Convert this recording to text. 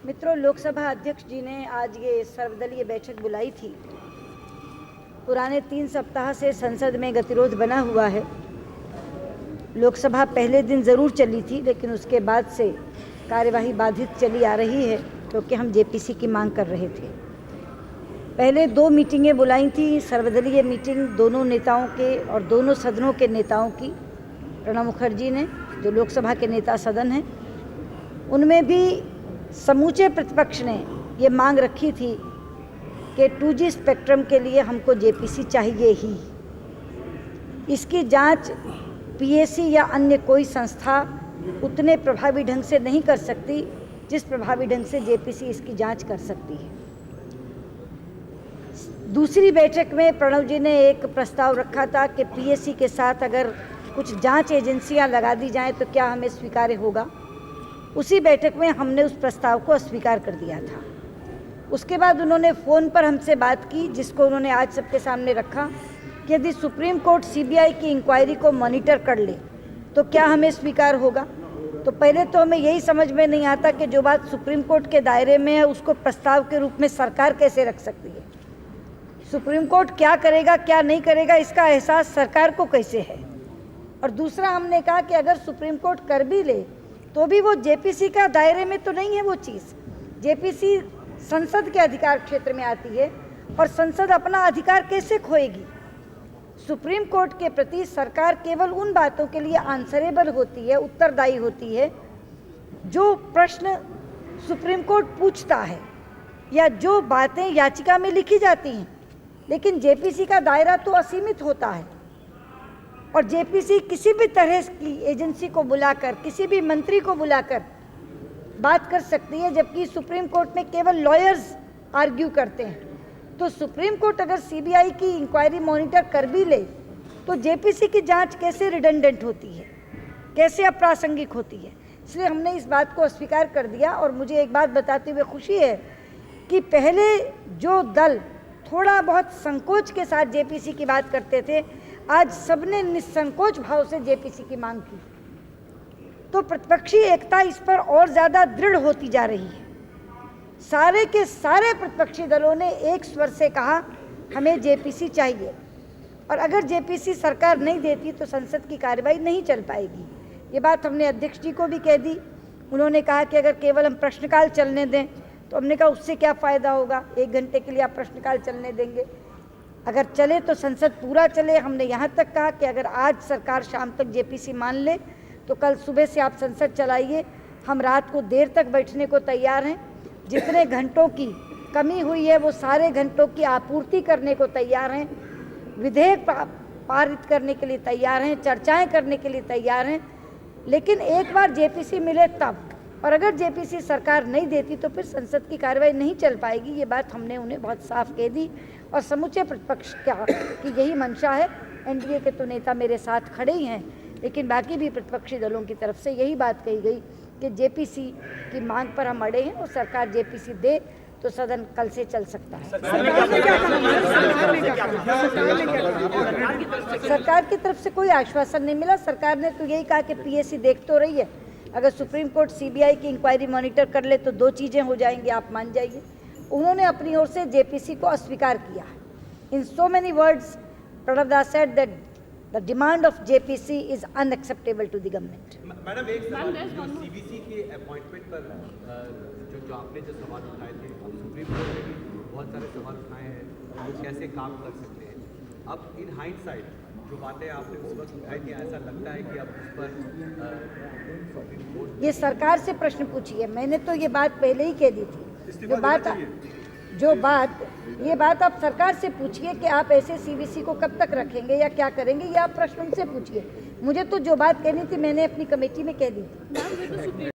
मित्रों, लोकसभा अध्यक्ष जी ने आज ये सर्वदलीय बैठक बुलाई थी। पुराने 3 सप्ताह से संसद में गतिरोध बना हुआ है। लोकसभा पहले दिन ज़रूर चली थी, लेकिन उसके बाद से कार्यवाही बाधित चली आ रही है क्योंकि हम जेपीसी की मांग कर रहे थे। पहले 2 मीटिंगें बुलाई थी, सर्वदलीय मीटिंग दोनों नेताओं के और दोनों सदनों के नेताओं की। प्रणब मुखर्जी ने, जो लोकसभा के नेता सदन हैं, उनमें भी समूचे प्रतिपक्ष ने ये मांग रखी थी कि 2G स्पेक्ट्रम के लिए हमको जेपीसी चाहिए ही। इसकी जांच पीएसी या अन्य कोई संस्था उतने प्रभावी ढंग से नहीं कर सकती जिस प्रभावी ढंग से जेपीसी इसकी जांच कर सकती है। दूसरी बैठक में प्रणब जी ने एक प्रस्ताव रखा था कि पीएसी के साथ अगर कुछ जांच एजेंसियां लगा दी जाएं तो क्या हमें स्वीकार्य होगा। उसी बैठक में हमने उस प्रस्ताव को अस्वीकार कर दिया था। उसके बाद उन्होंने फ़ोन पर हमसे बात की, जिसको उन्होंने आज सबके सामने रखा कि यदि सुप्रीम कोर्ट सीबीआई की इंक्वायरी को मॉनिटर कर ले तो क्या हमें स्वीकार होगा। तो पहले तो हमें यही समझ में नहीं आता कि जो बात सुप्रीम कोर्ट के दायरे में है उसको प्रस्ताव के रूप में सरकार कैसे रख सकती है। सुप्रीम कोर्ट क्या करेगा क्या नहीं करेगा इसका एहसास सरकार को कैसे है। और दूसरा, हमने कहा कि अगर सुप्रीम कोर्ट कर भी ले तो भी वो जेपीसी का दायरे में तो नहीं है। वो चीज़ जेपीसी संसद के अधिकार क्षेत्र में आती है और संसद अपना अधिकार कैसे खोएगी। सुप्रीम कोर्ट के प्रति सरकार केवल उन बातों के लिए आंसरेबल होती है, उत्तरदायी होती है, जो प्रश्न सुप्रीम कोर्ट पूछता है या जो बातें याचिका में लिखी जाती हैं। लेकिन जेपीसी का दायरा तो असीमित होता है और जेपीसी किसी भी तरह की एजेंसी को बुलाकर, किसी भी मंत्री को बुलाकर बात कर सकती है, जबकि सुप्रीम कोर्ट में केवल लॉयर्स आर्ग्यू करते हैं। तो सुप्रीम कोर्ट अगर सीबीआई की इंक्वायरी मॉनिटर कर भी ले तो जेपीसी की जांच कैसे रिडंडेंट होती है, कैसे अप्रासंगिक होती है। इसलिए हमने इस बात को अस्वीकार कर दिया। और मुझे एक बात बताते हुए खुशी है कि पहले जो दल थोड़ा बहुत संकोच के साथ जेपीसी की बात करते थे, आज सबने निसंकोच भाव से जेपीसी की मांग की। तो प्रतिपक्षी एकता इस पर और ज़्यादा दृढ़ होती जा रही है। सारे के सारे प्रतिपक्षी दलों ने एक स्वर से कहा हमें जेपीसी चाहिए, और अगर जेपीसी सरकार नहीं देती तो संसद की कार्रवाई नहीं चल पाएगी। ये बात हमने अध्यक्ष जी को भी कह दी। उन्होंने कहा कि अगर केवल हम प्रश्नकाल चलने दें तो हमने कहा उससे क्या फ़ायदा होगा। 1 घंटे के लिए आप प्रश्नकाल चलने देंगे, अगर चले तो संसद पूरा चले। हमने यहाँ तक कहा कि अगर आज सरकार शाम तक जेपीसी मान ले तो कल सुबह से आप संसद चलाइए, हम रात को देर तक बैठने को तैयार हैं। जितने घंटों की कमी हुई है वो सारे घंटों की आपूर्ति करने को तैयार हैं। विधेयक पारित करने के लिए तैयार हैं, चर्चाएं करने के लिए तैयार हैं। लेकिन एक बार जेपीसी मिले तब, और अगर जेपीसी सरकार नहीं देती तो फिर संसद की कार्रवाई नहीं चल पाएगी। ये बात हमने उन्हें बहुत साफ कह दी और समूचे प्रतिपक्ष की यही मंशा है। एनडीए के तो नेता मेरे साथ खड़े ही हैं, लेकिन बाकी भी प्रतिपक्षी दलों की तरफ से यही बात कही गई कि जेपीसी की मांग पर हम अड़े हैं और सरकार जेपीसी दे तो सदन कल से चल सकता है। सरकार की तरफ से कोई आश्वासन नहीं मिला। सरकार ने तो यही कहा कि पीएसी देख तो रही है, अगर सुप्रीम कोर्ट सीबीआई की इंक्वायरी मॉनिटर कर ले तो 2 चीज़ें हो जाएंगी, आप मान जाइए। उन्होंने अपनी ओर से जेपीसी को अस्वीकार किया। In so many words Pranab Das said that the demand of JPC is unacceptable to the government. Madam, एक सवाल जो सीबीसी के अपॉइंटमेंट पर जो आपने जो सवाल उठाए थे, अब सुप्रीम कोर्ट ने भी बहुत सारे सवाल उठाए हैं, वो कैसे काम कर सकते हैं। अब इन हाइंडसाइट जो बातें आपने उस वक्त उठाई थी, ऐसा लगता है कि अब उस पर सुप्रीम कोर्ट ये सरकार से प्रश्न पूछिए। मैंने तो ये बात पहले ही कह दी थी। ये बात आप सरकार से पूछिए कि आप ऐसे सीबीसी को कब तक रखेंगे या क्या करेंगे, ये आप प्रश्न उनसे पूछिए। मुझे तो जो बात कहनी थी मैंने अपनी कमेटी में कह दी थी।